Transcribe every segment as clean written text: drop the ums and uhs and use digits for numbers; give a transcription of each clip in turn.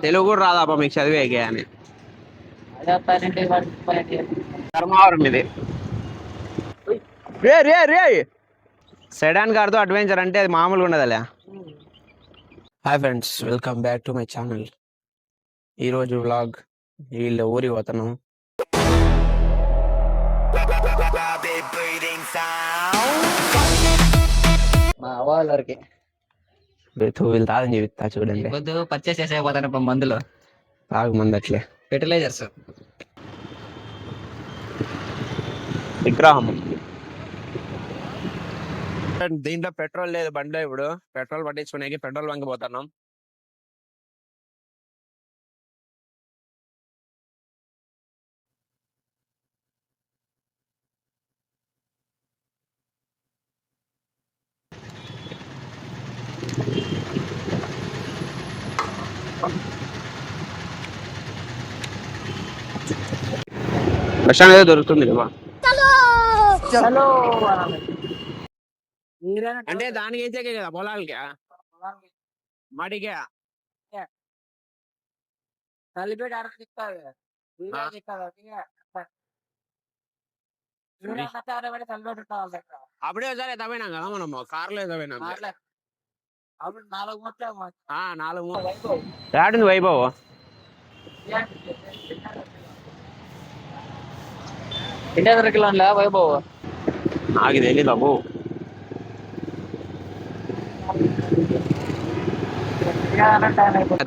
తెలుగు కూడా రాదాపా మీకు చదివేకే అని. ధర్మవరం ఇది. రే రే రే సెడాన్ కార్తో అడ్వెంచర్ అంటే అది మామూలుగా ఉండదులే. Hi friends, welcome back to my channel. ఈరోజు వ్లాగ్ వీళ్ళ ఊరికి పోతున్నాం. మా వాళ్ళకి వీళ్ళు తాగని చెప్తా చూడండి. పొద్దు పర్చేస్ చేసేపోతాను మందులు, తాగు మంది అట్లే ఫెర్టిలైజర్స్. విగ్రహం దీంట్లో పెట్రోల్ లేదు బండిలో. ఇప్పుడు పెట్రోల్ పట్టించుకునే పెట్రోల్ బంక్ పోతున్నాం. ప్రశాంత్ ఏదో దొరుకుతుంది కదా అంటే దానికి అయితే కదా పొలాలకి మడిగా అప్పుడే సరే ఎదపోయినాం కదా మనము కార్లో ఎదపోయినాం. 4 ఏడుంది వైభవ్? వైభవ్ నాకు తెలీదు బాబు.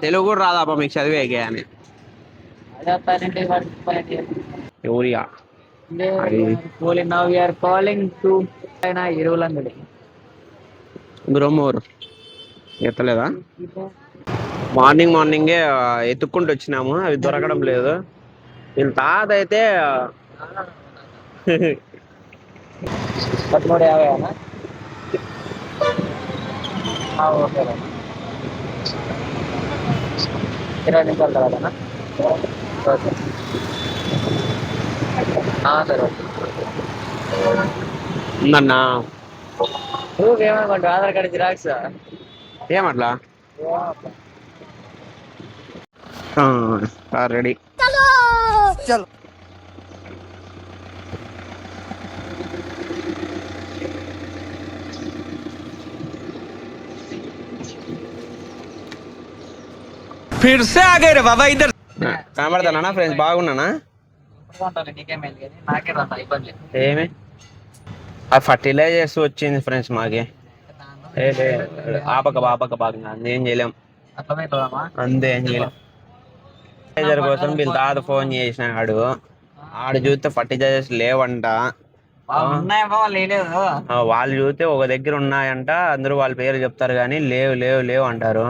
తెలుగు కూడా రాదాపా మీకు చదివేకే అని. యూరియా బ్రహ్మూరు ఎత్తలేదా? మార్నింగే ఎత్తుక్కుంటూ వచ్చినాము, అవి దొరకడం లేదు. వీళ్ళ తాత అయితే 1350. ఓకే 20 నిమిషాల తర్వాతనా? సరే ఉందన్నా. ప్రూఫ్ ఏమనుకోండి, ఆధార్ కార్డు జిరాక్స్ ఏమట్లా రెడీ. చలో కనబడతానా ఫ్రెండ్స్? బాగున్నానా? ఏమి ఆ ఫర్టిలైజర్స్ వచ్చింది ఫ్రెండ్స్ మాకి. ఆపక బాగా ఏం చేయలేం, అంతే ఏం చేయలేం. ఫర్టిలైజర్ కోసం వీళ్ళ తాత ఫోన్ చేసినాడు. ఆడు చూస్తే ఫర్టిలైజర్స్ లేవంట. వాళ్ళు చూస్తే ఒక దగ్గర ఉన్నాయంట, అందరూ వాళ్ళ పేరు చెప్తారు కానీ లేవు లేవు లేవు అంటారు.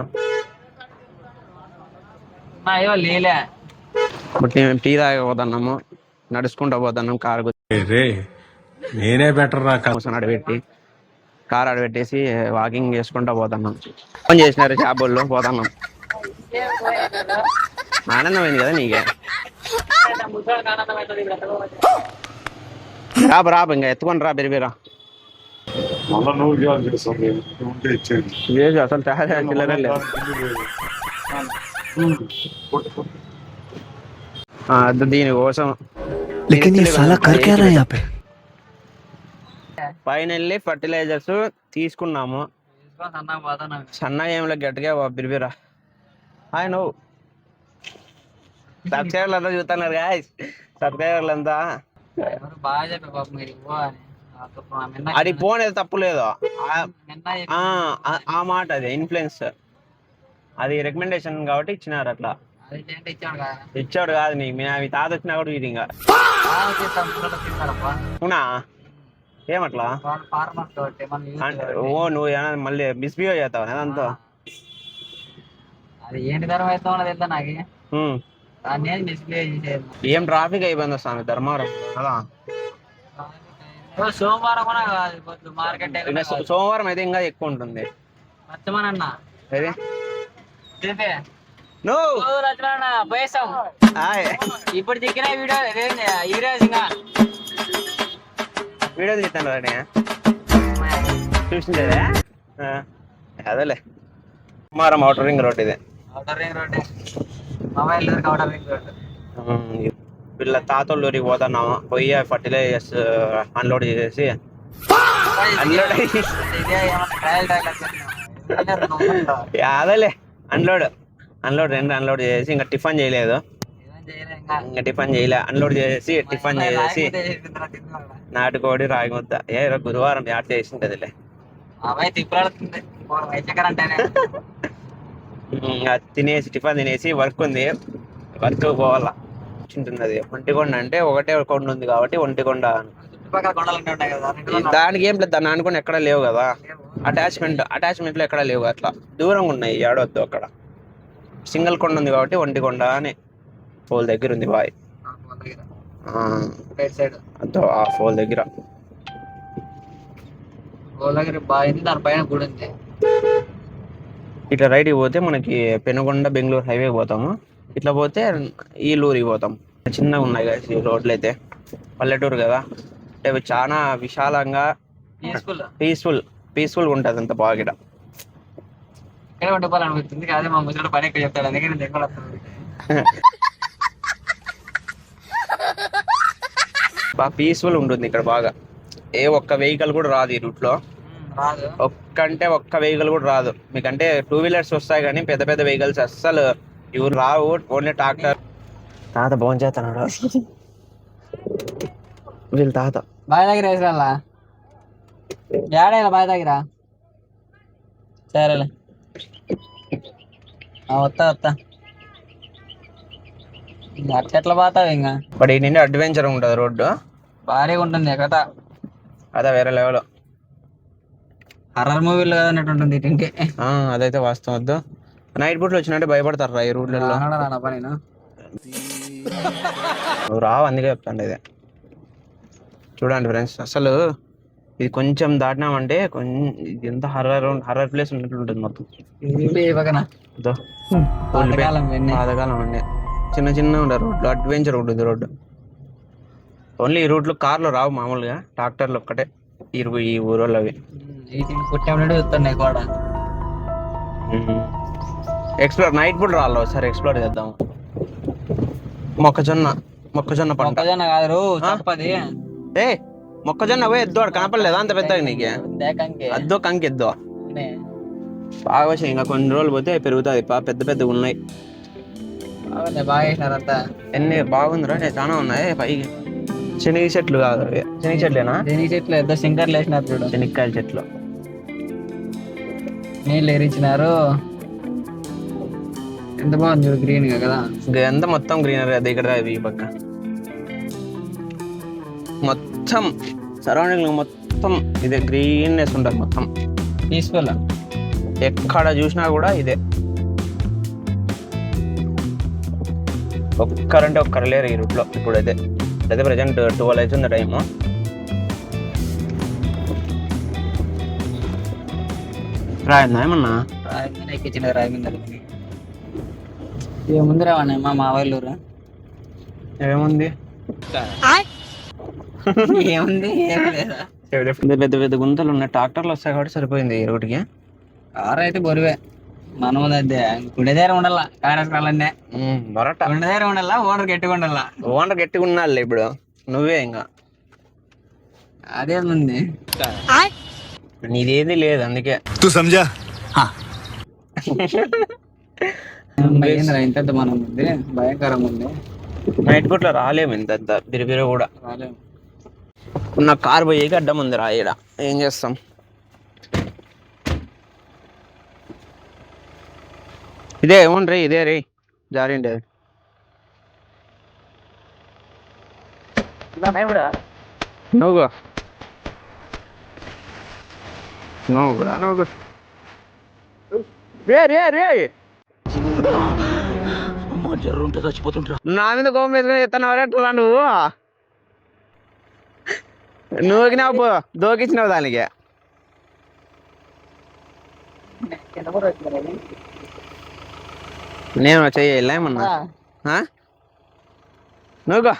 మేము టీ తాగపోతున్నాము, నడుచుకుంటూ పోతున్నాం. కారు నేనే బెటర్ అడబెట్టి కారు అడబెట్టేసి వాకింగ్ చేసుకుంటూ పోతున్నాం. ఫోన్ చేసినారు షాపుల్లో, పోతున్నాం. ఆనందమైంది కదా నీకే? రాపు ఇంకా ఎత్తుకొని రా బెరిబిరా. అసలు చిల్లర లేదు. దీనికోసం ఫైనల్లీ ఫర్టిలైజర్స్ తీసుకున్నాము. సన్నగా ఏంలో గట్టిగా బిరిబిరా. హాయ్ నువ్వు సబ్స్క్రైబర్లు అంతా చూస్తున్నారు గాయ్స్, సబ్స్క్రైబర్లు అంతా. అది పోనేది తప్పు లేదు, ఆ మాట అది ఇన్ఫ్లుయెన్స్, అది రికమెండేషన్ కాబట్టి ఇచ్చినారు. అట్లా ఇచ్చాడు కాదు నీకు, మీ తాత వచ్చినా కూడా ఇది ఇంకా అవునా? ఏమట్లా? ఓ నువ్వు ఏమన్నా మళ్ళీ మిస్బిహేవ్ చేస్తావు అదంతా. ఏం ట్రాఫిక్ అయిపోయింది స్వామి ధర్మవరం కదా. సోమవారం అయితే ఇంకా ఎక్కువ ఉంటుంది. ఇప్పుడు చిక్కిన వీడియో తీస్తాను చూసిందే అదేలే. సోమవారం ఔటర్ రింగ్ రోడ్ ఇది. Mobile cover ring road. వీళ్ళ తాతోళ్ళు ఊరికి పోతున్నాము. పోయి ఫర్టిలైజర్స్ అన్లోడ్ చేసేసి అన్లోడ్ యాదలే అన్లోడ్ రెండు అన్లోడ్ చేసేసి ఇంకా టిఫిన్ చేయలేదు. ఇంకా టిఫిన్ చేయలే, అన్లోడ్ చేసేసి టిఫిన్ చేసేసి నాటుకోడి రాగి ముద్ద. గురువారం యాడ్ చేసింటదిలే. తినేసి టిఫిన్ తినేసి వర్క్ ఉంది, వర్క్ పోవాలా. ఉంటుంది ఒంటికొండ అంటే ఒకటే కొండ ఉంది కాబట్టి ఒంటికొండ. దానికి ఏం లేదు, దాన్ని అనుకుని ఎక్కడ లేవు కదా. అటాచ్మెంట్ లో ఎక్కడ లేవు, అట్లా దూరంగా ఉన్నాయి. ఏడవద్దు అక్కడ సింగిల్ కొండ ఉంది కాబట్టి ఒంటికొండ అని ఫోల్ దగ్గర ఉంది బాయ్. ఆ ఫోల్ దగ్గర బాగుంది, దానిపైన గుడి ఉంది. ఇట్లా రైట్కి పోతే మనకి పెనుగొండ బెంగళూరు హైవే పోతాము. ఇట్లా పోతే ఈలూరికి పోతాం. చిన్నగా ఉన్నాయి కదా ఈ రోడ్లు అయితే. పల్లెటూరు కదా అంటే చాలా విశాలంగా పీస్ఫుల్ ఉంటుంది అంత బాగా. ఇక్కడ ఉండిపోవాలనిపిస్తుంది. అదే మా ముసలి పని ఇక్కడ చెప్తాడు, అందుకే నేను దగ్గర బాగా పీస్ఫుల్ ఉంటుంది ఇక్కడ బాగా. ఏ ఒక్క వెహికల్ కూడా రాదు ఈ రూట్ లో. రాదు, ఒక్క వెహికల్ కూడా రాదు. మీకంటే 2 వీలర్స్ వస్తాయి కానీ పెద్ద పెద్ద వెహికల్స్ అస్సలు ఇవి రావు. Only tractor. తాత భోజనం చేస్తున్నాడు. వీళ్ళ తాత బాయ్ దగ్గర వేసిరా. ఏడైనా బాయ్ దగ్గర. సరేలే, వస్తా అట్లా పోతావు ఇంకా. బట్ ఈ నిండి అడ్వెంచర్ ఉంటుంది రోడ్డు, భారీగా ఉంటుంది కథ. అదే వేరే లెవెల్. హర్రర్ మూవీలో కదా అన్నట్టు ఉంటుంది ఇటుంకే. అదైతే వాస్తవం. వద్దు నైట్ పూట్లు వచ్చినట్టే భయపడతారు రా ఈ రూట్లలో. నువ్వు రావు అందుకే చెప్తాను. ఇదే చూడండి ఫ్రెండ్స్, అసలు ఇది కొంచెం దాటినామంటే ఎంత హర్రర్ ప్లేస్ ఉన్నట్లు ఉంటుంది మొత్తం. పాతకాలం అండి. చిన్న ఉండే రోడ్లు, అడ్వెంచర్ ఉంటుంది రోడ్డు. ఓన్లీ ఈ రూట్లు కార్లు రావు మామూలుగా, ట్రాక్టర్లు ఒక్కటే ఈ ఊరోళ్ళు అవి. ఎక్స్ప్లోర్ నైట్ పూట రాళ్ళు ఒకసారి ఎక్స్ప్లోర్ చేద్దాం. మొక్కజొన్న పంట కాదు చెప్పది. ఏ మొక్కజొన్న పోయి ఎద్దు కనపడలేదా అంత పెద్దగా నీకు? అద్దో కంకి ఎద్దో బాగా వచ్చాయి. ఇంకా కొన్ని రోజులు పోతే పెరుగుతుంది. పెద్దగా ఉన్నాయి. ఎన్ని బాగుందిరా, చాలా ఉన్నాయి పైకి. శనగ చెట్లు కాదు, శనగ చెట్లేనా? శనగ చెట్లు ఏదో సింకర్లు వేసినారు చూడు, శనక్కాయల చెట్లు. నీళ్ళు ఎరించినారు. ఎంత బాగుంది చూడు, గ్రీన్ గా కదా. ఎంత మొత్తం గ్రీనరీ. అది ఇక్కడ ఈ పక్క మొత్తం సరౌండింగ్ మొత్తం ఇదే గ్రీన్నెస్ ఉంటుంది మొత్తం. పీస్ఫుల్. ఎక్కడ చూసినా కూడా ఇదే. ఒక్కరు లేరు ఈ రూట్ లో ఇప్పుడైతే. అయితే ప్రజెంట్ 12 అవుతుంది టైము. రాయిందా ఏమన్నా? ఎక్కించిన రాయి మీద ఏముంది రావన్నా మా వాళ్ళూరు. ఏముంది ఏముంది, ఏం లేదా. పెద్ద పెద్ద గుంతలు ఉన్నాయి. ట్రాక్టర్లు వస్తాయి కాబట్టి సరిపోయింది ఈ రోడ్డుకి. కారు అయితే బరువే. మనం అదే గుండె దగ్గర ఉండాల. కారస్కాలన్నీ గుండె దగ్గర ఉండాలా. ఓనర్ గట్టిగా ఉండాలా. ఓనర్ గట్టిగా ఉండాలి. ఇప్పుడు నువ్వే ఇంకా అదేముంది, నీదేది లేదు అందుకే. ఇంత మనం ఉంది, భయంకరంగా ఉంది. నైట్ పూట్లో రాలేము ఇంత బిరిబిరి కూడా. ఉన్న కారు పోయేకి అడ్డం ఉంది రా. ఈడ ఏం చేస్తాం. ఇదే ఏమోండి రే, ఇదే రే జారిండే. నువ్వు నా మీద కోపం వేసుకుని చెప్తాను. నువ్వుకినావు పో, దోకిచ్చినావు దానికి. నేను చెయ్యాలా ఏమన్నా? నువ్వు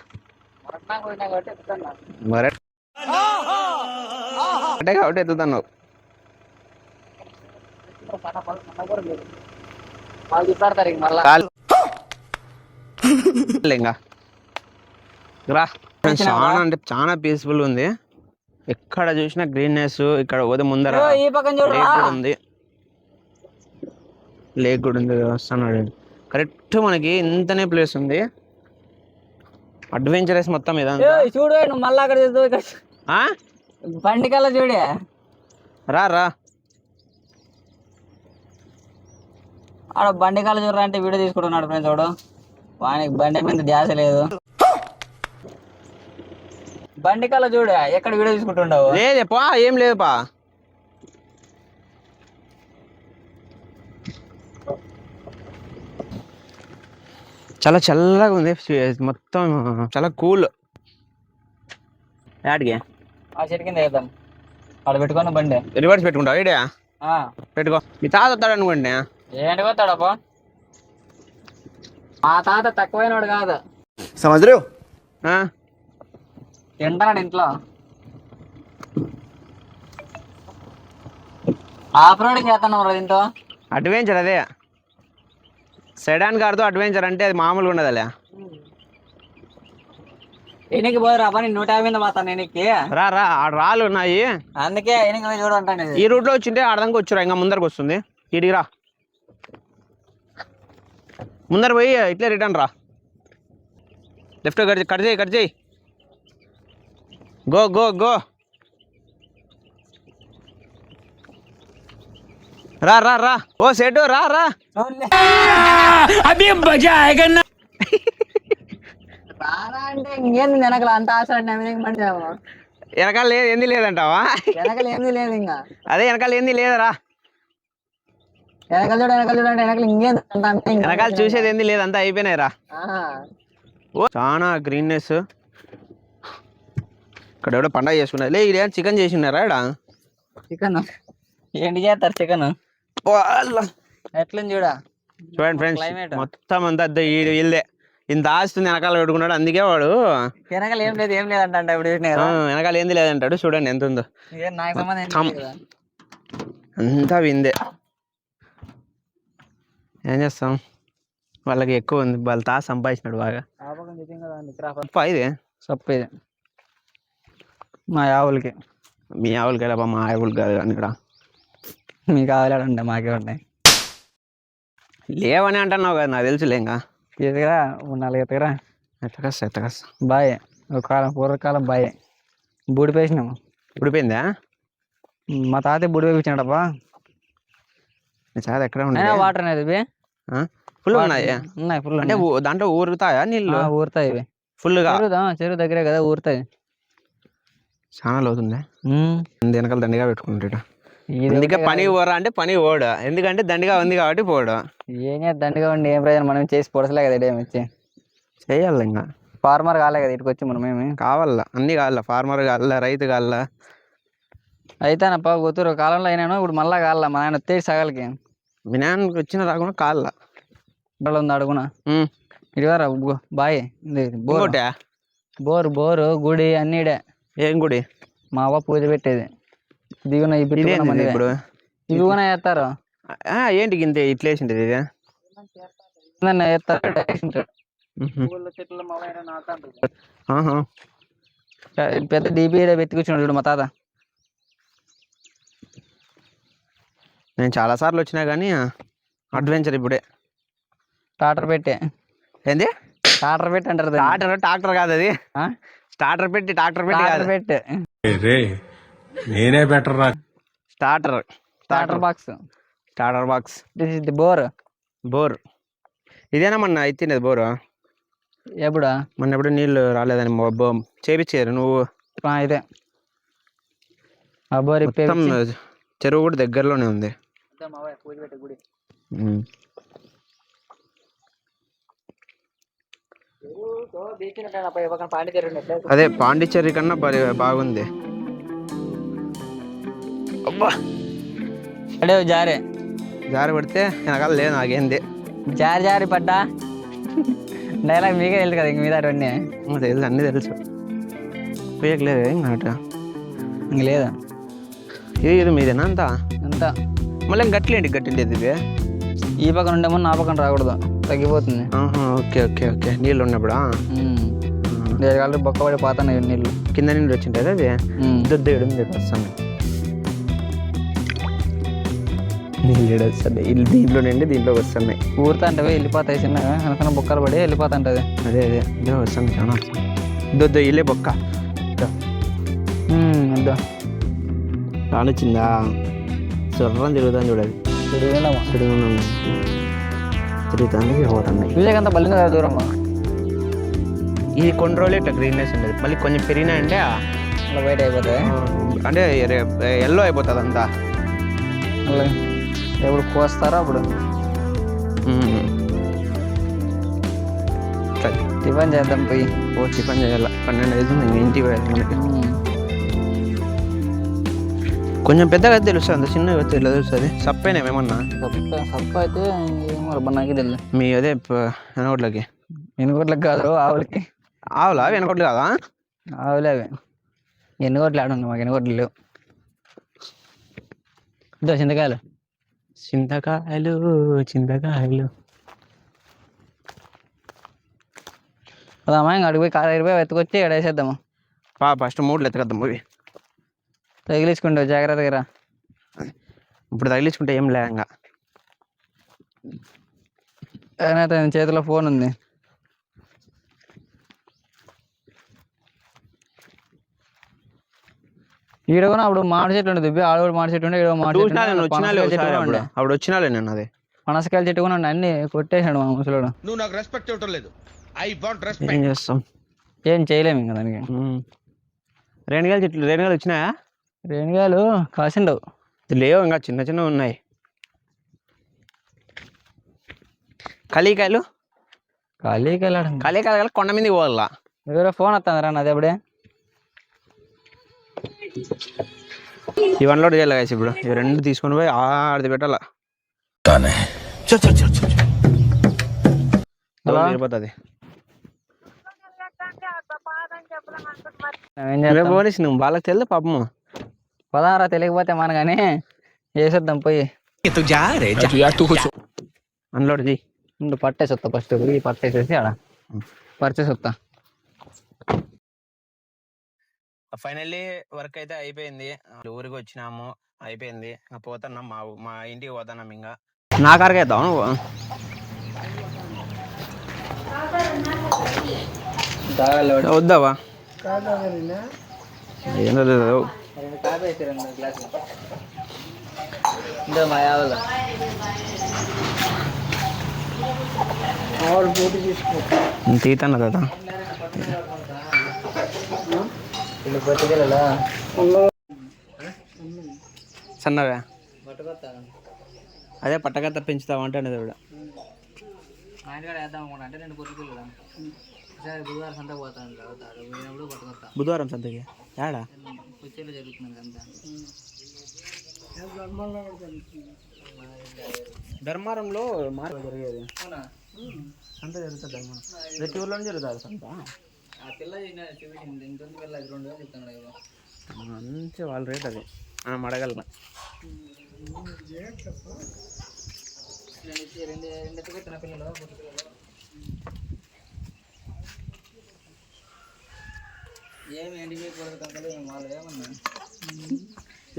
అంటే కాబట్టి ఎత్తుతాను. ఇంకా రా. చాలా అంటే చాలా పీస్ఫుల్ ఉంది, ఎక్కడ చూసినా గ్రీన్నెస్. ఇక్కడ పోతే ముందర ఈ పక్కన చూడు లేక్ కూడా ఉంది, లేక్ కూడా ఉంది. వస్తున్నాడు కరెక్ట్, మనకి ఇంతనే ప్లేస్ ఉంది. అడ్వెంచరస్ మొత్తం ఇదంతా. చూడు నువ్వు మళ్ళీ అక్కడ చూడు, ఇక్కడ బండి కల్లా చూడే. రా రా ఆడ బండి కల్లా చూడరా అంటే వీడియో తీసుకుంటున్నాడు ఫ్రెండ్స్. చూడు వానికి బండి మీద ధ్యాస లేదు. బండి కల్లా చూడు, ఎక్కడ వీడియో తీసుకుంటుండవు? లేదే పా, ఏం లేదు పా. చాలా చల్లగా ఉంది మొత్తం, చాలా కూల్. యాడికి ఆ చెట్టు కింద వేద్దాం, ఆడ పెట్టుకున్న బండి. రివర్స్ పెట్టుకుంటావు ఐడియా? పెట్టుకో. మీ తాత వస్తాడు అనుకోండి. ఏంటి పోతాడప్ప? మా తాత తక్కువైనవాడు కాదు, సముద్రం తింటాడు ఇంట్లో. ఆఫ్ రోడింగ్ చేస్తున్నాం రా దీంతో. అడ్వెంచర్ అదే, సెడాన్ కార్తో అడ్వెంచర్ అంటే అది మామూలుగా ఉండదులే. ఎనికి పోదురా పని 150 మీద పోతాను ఎనికి. రా రా, ఆడ రాళ్ళు ఉన్నాయి, అందుకే ఎనికి పోయి చూడంటాను. ఈ రూట్ లో వచ్చింటే ఆడదానికి వచ్చురా, ఇంకా ముందరకు వస్తుంది. ఇడికి రా, ముందర పోయి ఇట్లే రిటర్న్ రా. లెఫ్ట్ కట్ చేయి. Go go go. రా రా రా, ఓ సెటు రా రా. రారా అంటే ఇంకేంది వెనకల అంత ఆశ వెనకాల లేదు, ఏంది లేదంటావా? వెనకలు ఏంది లేదు ఇంకా. అదే వెనకాల ఏంది లేదరా, వెనకలు చూడు అంటే వెనకలు ఇంకేంది అంత. వెనకాల చూసేది ఏంది లేదు, అంతా అయిపోయినాయిరా. ఓ చాలా గ్రీన్నెస్. ఇక్కడ ఎవడో పండగ చేసుకున్నారు. లే ఇదే చికెన్ చేసి ఉన్నారా ఇక్కడ? చికెన్ ఏంటి చేస్తారు? చికెన్ ఎట్లని చూడండి ఫ్రెండ్స్, మొత్తం అంతా వీళ్ళదే. ఇంత ఆస్తుంది వెనకాల పెట్టుకున్నాడు, అందుకే వాడు వెనకాల ఏం లేదంట. ఇప్పుడు వెనకాల ఏంది లేదంటాడు. చూడండి ఎంత ఉందో, నాకు సంబంధం అంతా విందే. ఏం చేస్తాం, వాళ్ళకి ఎక్కువ ఉంది, వాళ్ళ తా సంపాదించినాడు బాగా. ఇది సప్పు ఇది మా ఆవులకి. మీ ఆవులకి వెళ్ళబా, మా ఆవులు కాదు కానీ ఇక్కడ. మీకు ఆవులాడంటే మాకే ఉన్నాయి. లేవని అంటున్నావు కదా, నాకు తెలుసులే. ఇంకా ఎదుగురా 4 ఎత్తగరా. ఎత్తకస్తా బాయ్ ఒక కాలం, పూర్వకాలం బాయ్ బూడిపేసినాము. ఉడిపోయిందా? మా తాత బూడిపేపించాడప్పా. చాలా ఎక్కడ ఉంది వాటర్ అనేది ఫుల్ ఉన్నాయి. ఫుల్ అంటే దాంట్లో ఊరుతాయా నీళ్ళు? ఊరుతాయి ఇవి ఫుల్ గా. చెరువు దగ్గరే కదా, ఊరుతాయి. చాలా లోతుంది. వెనకాల దండిగా పెట్టుకుంటాడు. అందుకే పని పోరా అంటే పని పోడు, ఎందుకంటే దండిగా ఉంది కాబట్టి పోడు. ఏం దండిగా ఉండి ఏం ప్రయోజనం, మనం చేసి పొడసలే కదా ఇదేమి వచ్చి చెయ్యాలి. ఇంకా ఫార్మర్ కాలే కదా ఇటుకు వచ్చి మనం ఏమి కావాలా, అన్ని కావాలా. ఫార్మర్ కావాలా, రైతు కావాలా. అయితేనప్ప కూతురు కాలంలో అయినాను, ఇప్పుడు మళ్ళా కావాలా. మా ఆయన వచ్చేసి సగాలకి వినాయకుడికి వచ్చిన రాకుండా కావాలా. ఉంది అడుగునా ఇటువారా బాయ్. బోరు గుడి అన్నిడే. ఏం గుడి? మా అవ్వ పూజ పెట్టేది. దిగున ఇప్పుడు ఇవి కూడా వేస్తారు. ఏంటి ఇంత ఇట్లా వేసింది? ఇది పెద్ద డీపీ వెతికొచ్చినాడు మా తాత. నేను చాలా సార్లు వచ్చినా కానీ అడ్వెంచర్ ఇప్పుడే. టాటర్ పెట్టే. ఏంది టాటర్ పెట్టి అంటారు? ట్రాక్టర్ కాదు అది, స్టార్టర్ పెట్టి. ట్రాక్టర్ పెట్టి నేనే బెటర్ రా. Starter box. This is the bore. ఇదేనా మొన్న అయితే బోరు? ఎప్పుడా? మొన్న ఎప్పుడు నీళ్ళు రాలేదని చేపించారు నువ్వు? ఇదే ఆ బోర్. చెరువు కూడా దగ్గరలోనే ఉంది. అదే పాండిచ్చేరి కన్నా బాగుంది. అబ్బా జారి పడితే వెనకాల లేదు నాకేంది. జారి పడ్డా డైలాగ్ మీకే తెలుసు కదా, ఇంక మీద అటువన్నీ తెలుసు, అన్నీ తెలుసు. పోయట్లేదు ఇంక లేదా? ఇది మీదేనా అంతా? అంతా మళ్ళీ గట్లేంటి గట్టిండేది ఇది? ఈ పక్కన ఉండేమో నా పక్కన రాకూడదు, తగ్గిపోతుంది. ఓకే ఓకే ఓకే, నీళ్ళు ఉన్నప్పుడా కాళ్ళు బొక్క పడి పోతున్నాయి నీళ్ళు. కింద నీళ్ళు వచ్చింటుంది అది దొద్దేయడం వస్తాను. నీళ్ళు వస్తుంది దీంట్లో నుండి దీంట్లోకి వస్తున్నాయి. ఊరితో అంటే వెళ్ళిపోతాయి చిన్నగా, వెనకన బొక్కలు పడి వెళ్ళిపోతుంటది. అదే అదే ఇదే వస్తుంది చాలా దొద్ద ఇల్లే బొక్క అద్దా కానొచ్చిందా సొర్రం తిరుగుతాను చూడాలి. తిరుగుతాను పోతాను. విజయకంత బలింది కదా దూరం. ఇది కొన్ని రోజులు ఇట్లా గ్రీన్నెస్ ఉండేది, మళ్ళీ కొంచెం పెరిగినాయంటే అలా బయట అయిపోతాయి, అంటే ఎల్లో అయిపోతుంది అంతా. అలా ఎప్పుడు కోస్తారో అప్పుడు టిఫిన్ చేద్దాం పోయి. టిఫిన్ చేయాలి, 12 అవుతుంది ఇంటికి పోయాలి మనకి. కొంచెం పెద్దగా అయితే తెలుస్తుంది, అంత చిన్నగా అయితే ఇలా తెలుస్తుంది. సప్పైనా ఏమన్నా సప్ప అయితే నాకే తెలియదు. మీ అదే వెనకొట్లకి ఎన్నికోట్లకి కాదు ఆవులకి. ఆవులా వెనకొట్లు కాదా? ఆవులే అవి. ఎన్నికోట్లు ఆడుంది, మాకు ఎన్నికోట్లు లేవు. ఇదో చింతకాయలు చింతకాయలు చింతకాయలు. అదమ్మా ఇంకా అడిగిపోయి కారు అయిపోయి ఎత్తుకొచ్చి ఇక్కడ వేసేద్దాము. ఫస్ట్ 3 ఎత్తకద్దాం పోయి. తగిలించుకుంటావు జాగ్రత్తగా రా. ఇప్పుడు తగిలించుకుంటే ఏం లేక చేతిలో ఫోన్ ఉంది. ఈడ కూడా అప్పుడు మామిడి చెట్టు ఉండదు, ఆడ కూడా మామిడి చెట్టు ఉండే, అప్పుడు వచ్చినాలే నేను. అదే పనసకాయల చెట్టు కూడా అన్ని కొట్టేసాడు మా ముసలోడు. నువ్వు నాకు రెస్పెక్ట్ ఇవ్వటం లేదు. I want respect. ఏం చేస్తాం, ఏం చేయలేము ఇంకా దానికి. రేణిగాయల చెట్లు రేణిగాయలు వచ్చినాయా? రేణిగాయలు కాసిండవు, లేవు ఇంకా చిన్న చిన్న ఉన్నాయి. కలికాయలు కలికాయలు కొండ మీదకి పోవాలా. ఎవరో ఫోన్ వస్తుంది రా నాది అప్పుడే. ఇవన్నీ చేయాలి కాసి ఇప్పుడు ఇవి 2 తీసుకొని పోయి ఆడిది పెట్టాలా. సరిపోతుంది. పోనీసి నువ్వు వాళ్ళకి తెలియదు పాపము. పదారా తెలియకపోతే మన కానీ వేసేద్దాం పోయి. అన్లోడ్ చెయ్యి. పట్టేసి వస్తా ఫస్ట్, పట్టేసేసి ఆడ పర్చేసి వస్తా. ఫైనల్లీ వర్క్ అయితే అయిపోయింది, ఊరికి వచ్చినాము, అయిపోయింది. పోతున్నాం మా ఇంటికి పోతున్నాం. ఇంకా నా కారుకి అవుతావు నువ్వు? వద్దావా? ఏం లేదు తీతాను కదా. సన్నవే అదే పట్టకత్త పెంచుతావా అంటే అనేది కూడా. బుధవారం సంతకి ఏడా ధర్మారంలో మార్కెట్ జరిగేది. సంత జరుగుతుంది ధర్మారం, ప్రతి ఊర్లోనే జరుగుతుంది సంత. మంచి వాళ్ళ రేట్ అది మనం అడగల.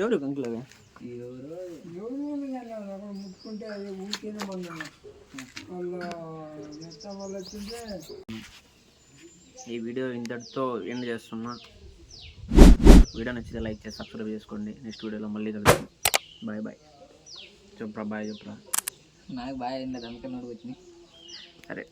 ఎవరు కంకులు అవి? ఈ వీడియో ఇంతటితో ఎండ్ చేస్తున్నా. వీడియో నచ్చితే లైక్ చేసి సబ్స్క్రైబ్ చేసుకోండి. నెక్స్ట్ వీడియోలో మళ్ళీ కలుద్దాం. Bye bye. చెప్పురా బాయ్ చెప్పురా. నాకు బాయ్ అయింది, అందుకని వచ్చినాయి. సరే.